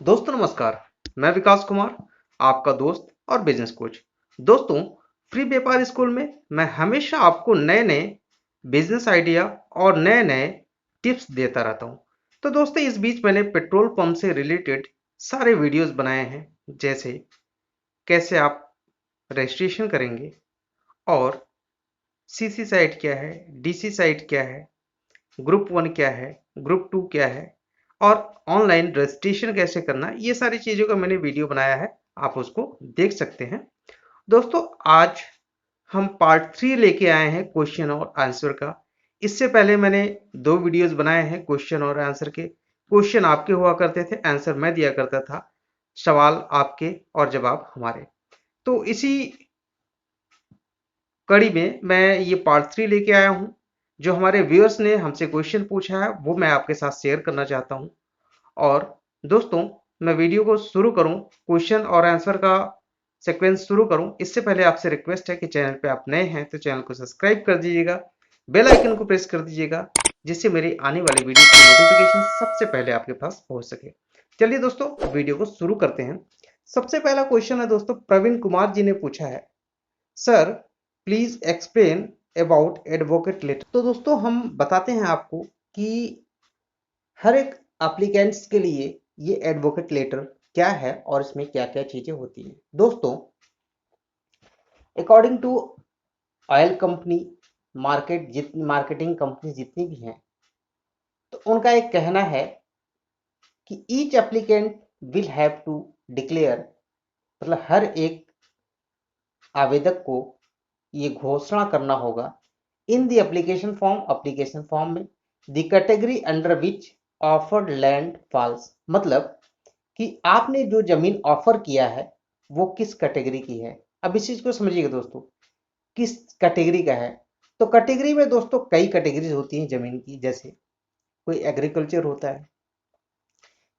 दोस्तों नमस्कार। मैं विकास कुमार, आपका दोस्त और बिजनेस कोच। दोस्तों, फ्री व्यापार स्कूल में मैं हमेशा आपको नए नए बिजनेस आइडिया और नए नए टिप्स देता रहता हूं। तो दोस्तों, इस बीच मैंने पेट्रोल पंप से रिलेटेड सारे वीडियोस बनाए हैं, जैसे कैसे आप रजिस्ट्रेशन करेंगे और सीसी साइट क्या है, डीसी साइट क्या है, ग्रुप वन क्या है, ग्रुप टू क्या है और ऑनलाइन रजिस्ट्रेशन कैसे करना है, ये सारी चीज़ों का मैंने वीडियो बनाया है। आप उसको देख सकते हैं। दोस्तों, आज हम पार्ट 3 लेके आए हैं क्वेश्चन और आंसर का। इससे पहले मैंने 2 वीडियोस बनाए हैं क्वेश्चन और आंसर के। क्वेश्चन आपके हुआ करते थे, आंसर मैं दिया करता था। सवाल आपके और जवाब हमारे। तो इसी कड़ी में मैं ये पार्ट 3 लेके आया हूँ। जो हमारे व्यूअर्स ने हमसे क्वेश्चन पूछा है वो मैं आपके साथ शेयर करना चाहता हूँ। और दोस्तों, मैं वीडियो को शुरू करूं, क्वेश्चन और आंसर का सीक्वेंस शुरू करूं, इससे पहले आपसे रिक्वेस्ट है कि चैनल पे आप नए हैं तो चैनल को सब्सक्राइब कर दीजिएगा, बेल आइकन को प्रेस कर दीजिएगा, जिससे मेरी आने वाली वीडियो की नोटिफिकेशन सबसे पहले आपके पास पहुंच सके। चलिए दोस्तों, वीडियो को शुरू करते हैं। सबसे पहला क्वेश्चन है दोस्तों, प्रवीण कुमार जी ने पूछा है, sir please explain about advocate letter. तो दोस्तों, हम बताते हैं आपको कि हर एक एप्लीकेंट्स के लिए ये एडवोकेट लेटर क्या है और इसमें क्या क्या चीजें होती हैं। दोस्तों, according to oil company, marketing company जितनी भी हैं, तो उनका एक कहना है कि each applicant will have to declare, मतलब हर एक आवेदक को ये घोषणा करना होगा इन द एप्लीकेशन फॉर्म में the category under which offered land falls, मतलब कि आपने जो जमीन ऑफर किया है वो किस कैटेगरी की है। अब इस चीज को समझिएगा दोस्तों, किस कैटेगरी का है। तो कैटेगरी में दोस्तों कई कैटेगरीज होती हैं जमीन की, जैसे कोई एग्रीकल्चर होता है,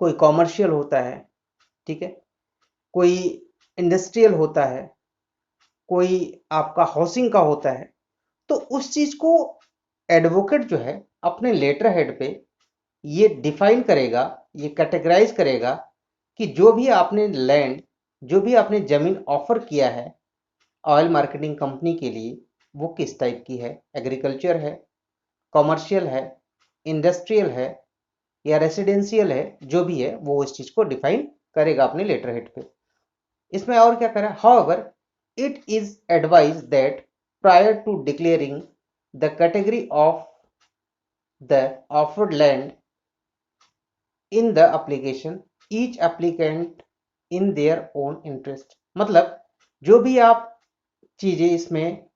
कोई कॉमर्शियल होता है, ठीक है, कोई इंडस्ट्रियल होता है, कोई आपका हाउसिंग का होता है। तो उस चीज को एडवोकेट जो है अपने लेटर हेड पे ये डिफाइन करेगा, ये कैटेगराइज करेगा कि जो भी आपने लैंड, जो भी आपने जमीन ऑफर किया है ऑयल मार्केटिंग कंपनी के लिए, वो किस टाइप की है, एग्रीकल्चर है, कॉमर्शियल है, इंडस्ट्रियल है या रेसिडेंशियल है, जो भी है वो इस चीज को डिफाइन करेगा अपने लेटर हेड पे। इसमें और क्या करें, however it is advise that prior to declaring the category of the offered land in the application each applicant in their own interest, मतलब जो भी आप चीजें इसमें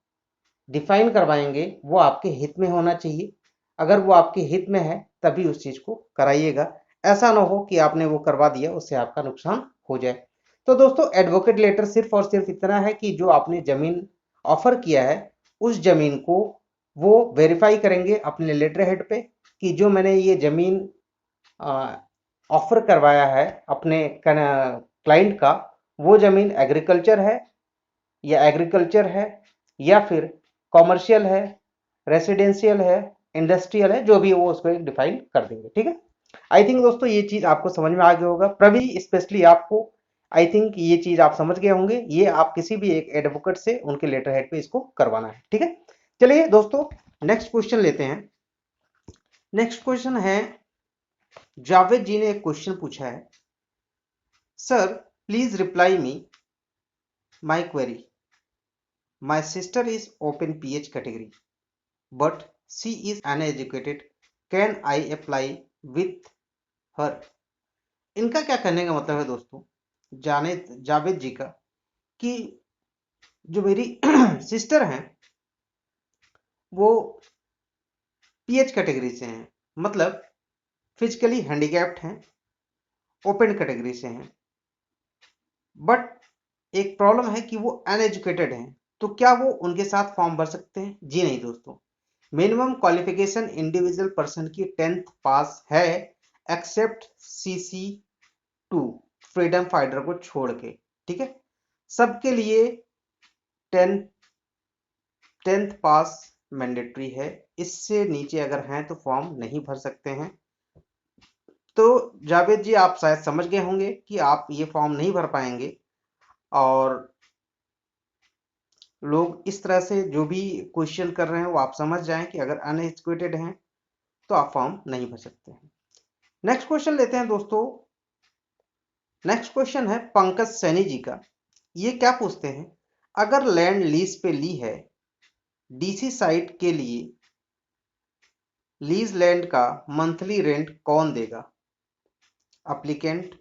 डिफाइन करवाएंगे वो आपके हित में होना चाहिए। अगर वो आपके हित में है तभी उस चीज को कराइएगा। ऐसा ना हो कि आपने वो करवा दिया उससे आपका नुकसान हो जाए। तो दोस्तों, एडवोकेट लेटर सिर्फ और सिर्फ इतना है कि जो आपने जमीन ऑफर किया है उस जमीन को वो वेरीफाई करेंगे अपने लेटर हेड पे कि जो मैंने ये जमीन ऑफर करवाया है अपने क्लाइंट का, वो जमीन एग्रीकल्चर है या फिर कॉमर्शियल है, रेसिडेंशियल है, इंडस्ट्रियल है, जो भी वो उसको डिफाइन कर देंगे। ठीक है, आई थिंक दोस्तों ये चीज आपको समझ में आ गया होगा। प्रभी स्पेशली आपको आई थिंक ये चीज आप समझ गए होंगे। ये आप किसी भी एक एडवोकेट से उनके लेटर हेड पे इसको करवाना है। ठीक है, चलिए दोस्तों, नेक्स्ट क्वेश्चन लेते हैं। नेक्स्ट क्वेश्चन है, जावेद जी ने एक क्वेश्चन पूछा है, sir please reply me my query, my sister is open pH category but she is uneducated, can I apply with her। इनका क्या कहने का मतलब है दोस्तों, जाने जावेद जी का, कि जो मेरी सिस्टर हैं वो पीएच कैटेगरी से हैं, मतलब फिजिकली हैंडीकैप्ड हैं, ओपन कैटेगरी से हैं, बट एक प्रॉब्लम है कि वो अनएजुकेटेड हैं। तो क्या वो उनके साथ फॉर्म भर सकते हैं? जी नहीं दोस्तों, मिनिमम क्वालिफिकेशन इंडिविजुअल पर्सन की 10th पास है, except CC two, freedom fighter को छोड़ के। ठीक है, सबके लिए 10th पास मैंडेटरी है। इससे नीचे अगर हैं तो फॉर्म नहीं भर सकते हैं। तो जावेद जी आप शायद समझ गए होंगे कि आप ये फॉर्म नहीं भर पाएंगे, और लोग इस तरह से जो भी क्वेश्चन कर रहे हैं वो आप समझ जाएं कि अगर अनएजुकेटेड हैं तो आप फॉर्म नहीं भर सकते हैं। नेक्स्ट क्वेश्चन लेते हैं दोस्तों। नेक्स्ट क्वेश्चन है पंकज सैनी जी का। ये क्या पूछते हैं, अगर लैंड लीज पे ली है, डीसी साइट के लिए लीज लैंड का मंथली रेंट कौन देगा, एप्लीकेंट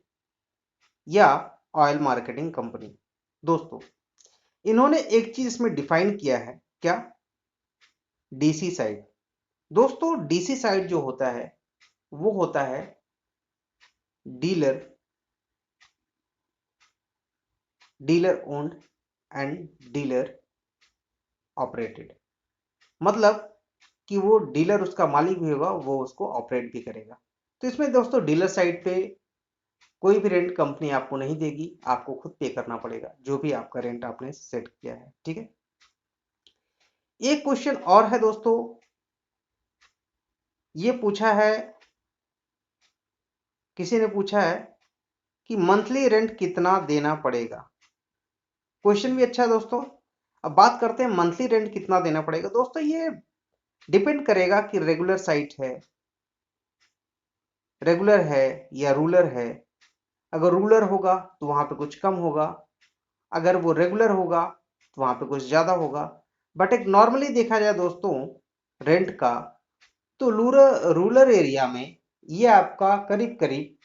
या ऑयल मार्केटिंग कंपनी। दोस्तों इन्होंने एक चीज इसमें डिफाइन किया है, क्या, डीसी साइट। दोस्तों डीसी साइट जो होता है वो होता है dealer owned and dealer operated. मतलब कि वो डीलर उसका मालिक भी होगा, वो उसको ऑपरेट भी करेगा। तो इसमें दोस्तों डीलर साइड पे कोई भी रेंट कंपनी आपको नहीं देगी, आपको खुद पे करना पड़ेगा जो भी आपका रेंट आपने सेट किया है। ठीक है, एक क्वेश्चन और है दोस्तों, ये पूछा है, किसी ने पूछा है कि मंथली रेंट कितना देना पड़ेगा। क्वेश्चन भी अच्छा है दोस्तों। अब बात करते हैं मंथली रेंट कितना देना पड़ेगा। दोस्तों ये डिपेंड करेगा कि रेगुलर साइट है, रेगुलर है या रूलर है। अगर रूलर होगा तो वहां पे कुछ कम होगा, अगर वो रेगुलर होगा तो वहां पे कुछ ज्यादा होगा। बट एक नॉर्मली देखा जाए दोस्तों रेंट का, तो रूरल एरिया में ये आपका करीब करीब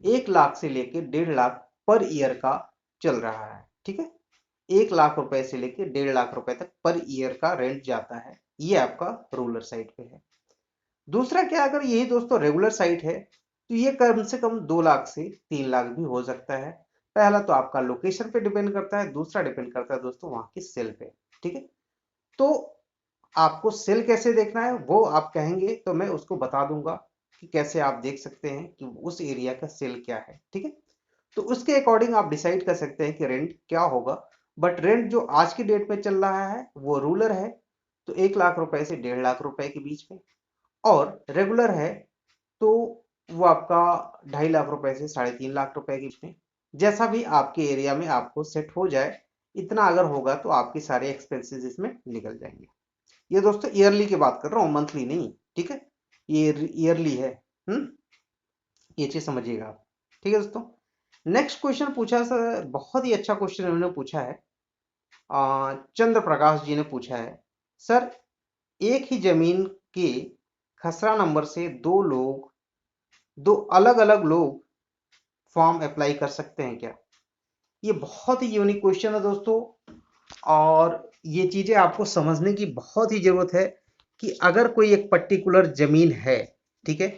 1 लाख से लेके 1.5 लाख पर ईयर का चल रहा है। ठीक है, 1 लाख रुपए से लेके 1.5 लाख रुपए तक पर ईयर का रेंट जाता है, ये आपका रूरल साइड पे है। दूसरा क्या, अगर यही दोस्तों रेगुलर साइट है तो ये कम से कम 2 लाख से 3 लाख भी हो सकता है। पहला तो आपका लोकेशन पे डिपेंड करता है, दूसरा डिपेंड करता है दोस्तों वहां की सेल पे। ठीक है, तो आपको सेल कैसे देखना है वो आप कहेंगे तो मैं उसको बता दूंगा कि कैसे आप देख सकते हैं कि उस एरिया का सेल क्या है। ठीक है, तो उसके अकॉर्डिंग आप डिसाइड कर सकते हैं कि रेंट क्या होगा। बट रेंट जो आज की डेट में चल रहा है वो रूलर है तो 1 लाख रुपए से 1.5 लाख रुपए के बीच में, और रेगुलर है तो वो आपका 2.5 लाख रुपए से 3.5 लाख रुपए के बीच में। जैसा भी आपके एरिया में आपको सेट हो जाए, इतना अगर होगा तो आपके सारे एक्सपेंसेस इसमें निकल जाएंगे। ये दोस्तों ईयरली की बात कर रहा हूँ, मंथली नहीं। ठीक है, ये ईयरली है। ये चीज समझिएगा आप। ठीक है दोस्तों, नेक्स्ट क्वेश्चन पूछा सर, बहुत ही अच्छा क्वेश्चन उन्होंने पूछा है। चंद्र प्रकाश जी ने पूछा है, सर एक ही जमीन के खसरा नंबर से दो अलग अलग लोग फॉर्म अप्लाई कर सकते हैं क्या। ये बहुत ही यूनिक क्वेश्चन है दोस्तों, और ये चीजें आपको समझने की बहुत ही जरूरत है कि अगर कोई एक पर्टिकुलर जमीन है, ठीक है,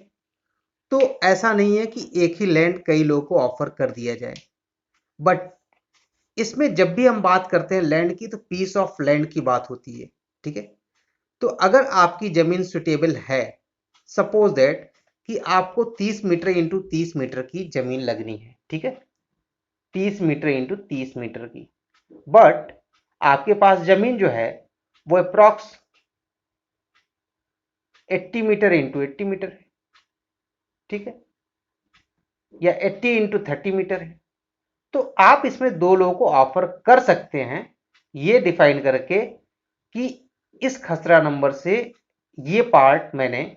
तो ऐसा नहीं है कि एक ही लैंड कई लोगों को ऑफर कर दिया जाए। बट इसमें जब भी हम बात करते हैं लैंड की तो पीस ऑफ लैंड की बात होती है। ठीक है, तो अगर आपकी जमीन सुटेबल है, सपोज दैट कि आपको 30 मीटर इंटू 30 मीटर की जमीन लगनी है। ठीक है, 30 मीटर इंटू 30 मीटर की, बट आपके पास जमीन जो है वो अप्रॉक्स 80 मीटर इंटू 80 मीटर है। ठीक है, या 80 इंटू 30 मीटर है। तो आप इसमें दो लोगों को ऑफर कर सकते हैं, ये डिफाइन करके कि इस खसरा नंबर से ये पार्ट मैंने,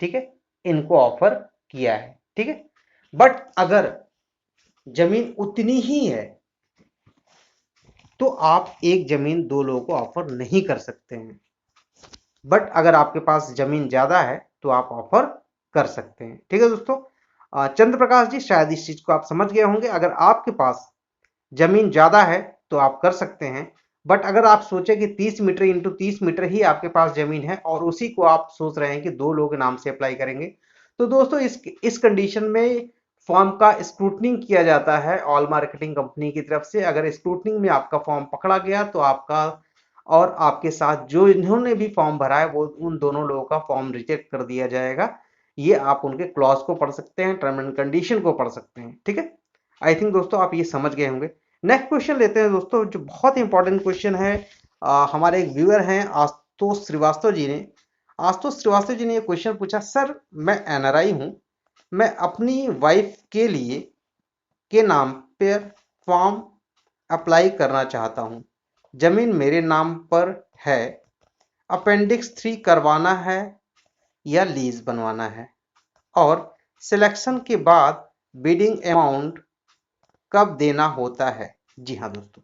ठीक है, इनको ऑफर किया है। ठीक है, बट अगर जमीन उतनी ही है तो आप एक जमीन दो लोगों को ऑफर नहीं कर सकते हैं। बट अगर आपके पास जमीन ज्यादा है तो आप ऑफर कर सकते हैं। ठीक है दोस्तों, चंद्र प्रकाश जी शायद इस चीज को आप समझ गए होंगे। अगर आपके पास जमीन ज्यादा है तो आप कर सकते हैं, बट अगर आप सोचे कि 30 मीटर इंटू 30 मीटर ही आपके पास जमीन है और उसी को आप सोच रहे हैं कि दो लोग नाम से अप्लाई करेंगे, तो दोस्तों इस कंडीशन में फॉर्म का स्क्रूटनिंग किया जाता है ऑल मार्केटिंग कंपनी की तरफ से। अगर स्क्रूटनिंग में आपका फॉर्म पकड़ा गया तो आपका और आपके साथ जो इन्होंने भी फॉर्म भरा है वो उन दोनों लोगों का फॉर्म रिजेक्ट कर दिया जाएगा। ये आप उनके क्लॉज को पढ़ सकते हैं, टर्म एंड कंडीशन को पढ़ सकते हैं। ठीक है, आई थिंक दोस्तों आप ये समझ गए होंगे। नेक्स्ट क्वेश्चन लेते हैं दोस्तों, जो बहुत इंपॉर्टेंट क्वेश्चन है। हमारे एक व्यूअर हैं आशुतोष श्रीवास्तव जी ने ये क्वेश्चन पूछा, सर मैं एनआरआई हूं, मैं अपनी वाइफ के लिए के नाम पर फॉर्म अप्लाई करना चाहता हूँ। जमीन मेरे नाम पर है। अपेंडिक्स 3 करवाना है या लीज बनवाना है, और सिलेक्शन के बाद बिडिंग अमाउंट कब देना होता है। जी हाँ दोस्तों,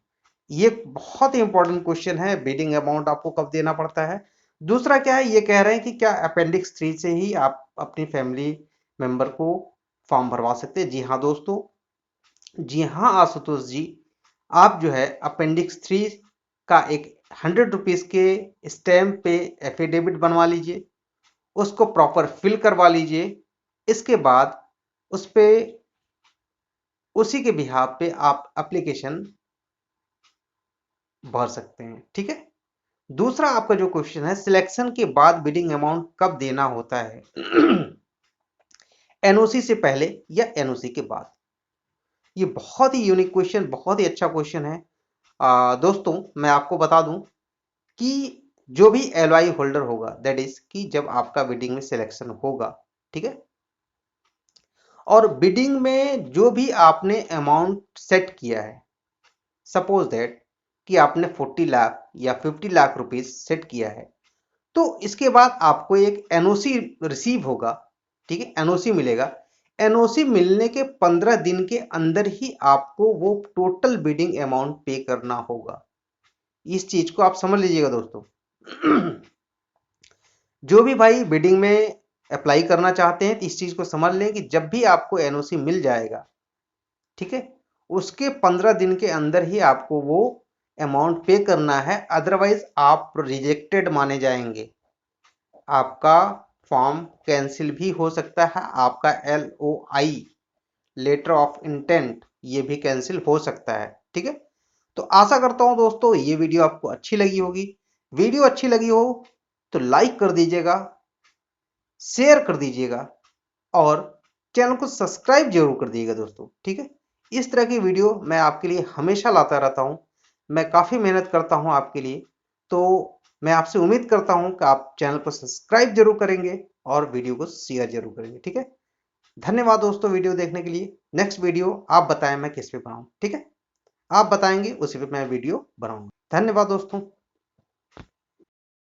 ये बहुत ही इंपॉर्टेंट क्वेश्चन है, बिडिंग अमाउंट आपको कब देना पड़ता है। दूसरा क्या है, ये कह रहे हैं कि क्या अपेंडिक्स 3 से ही आप अपनी फैमिली मेंबर को फॉर्म भरवा सकते हैं। जी हाँ दोस्तों, जी हाँ आशुतोष जी, आप जो है अपेंडिक्स 3 का एक 100 रुपीज के स्टैम्प पे एफिडेविट बनवा लीजिए, उसको प्रॉपर फिल करवा लीजिए। इसके बाद उस पे उसी के बिहाफ पे आप एप्लीकेशन भर सकते हैं। ठीक है। दूसरा आपका जो क्वेश्चन है, सिलेक्शन के बाद बिडिंग अमाउंट कब देना होता है, एनओसी से पहले या एनओसी के बाद। ये बहुत ही यूनिक क्वेश्चन, बहुत ही अच्छा क्वेश्चन है। दोस्तों मैं आपको बता दूं कि जो भी एलओआई होल्डर होगा, दैट इज कि जब आपका बिडिंग में सिलेक्शन होगा, ठीक है, और बिडिंग में जो भी आपने अमाउंट सेट किया है, सपोज दैट कि आपने 40 लाख या 50 लाख रुपीस सेट किया है, तो इसके बाद आपको एक एनओसी रिसीव होगा। ठीक है, एनओसी मिलेगा। एनओसी मिलने के 15 दिन के अंदर ही आपको वो टोटल बिडिंग अमाउंट पे करना होगा। इस चीज को आप समझ लीजिएगा दोस्तों। जो भी भाई बिडिंग में अप्लाई करना चाहते हैं, तो इस चीज को समझ लें कि जब भी आपको एनओसी मिल जाएगा, ठीक है, उसके 15 दिन के अंदर ही आपको वो अमाउंट पे करना है, अदरवाइज आप रिजेक्टेड माने जाएंगे। आपका फॉर्म कैंसिल भी हो सकता है, आपका LOI लेटर ऑफ इंटेंट ये भी कैंसिल हो सकता है। ठीक है। तो आशा करता हूं दोस्तों ये वीडियो आपको अच्छी लगी होगी। वीडियो अच्छी लगी हो तो लाइक कर दीजिएगा, शेयर कर दीजिएगा, और चैनल को सब्सक्राइब जरूर कर दीजिएगा दोस्तों। ठीक है। इस तरह की वीडियो मैं आपके लिए हमेशा लाता रहता हूं। मैं काफ़ी मेहनत करता हूं आपके लिए, तो मैं आपसे उम्मीद करता हूं कि आप चैनल को सब्सक्राइब जरूर करेंगे और वीडियो को शेयर जरूर करेंगे। ठीक है। धन्यवाद दोस्तों वीडियो देखने के लिए। नेक्स्ट वीडियो आप बताएं मैं किस पे बनाऊं। ठीक है, आप बताएंगे उसी पे मैं वीडियो बनाऊंगा। धन्यवाद दोस्तों।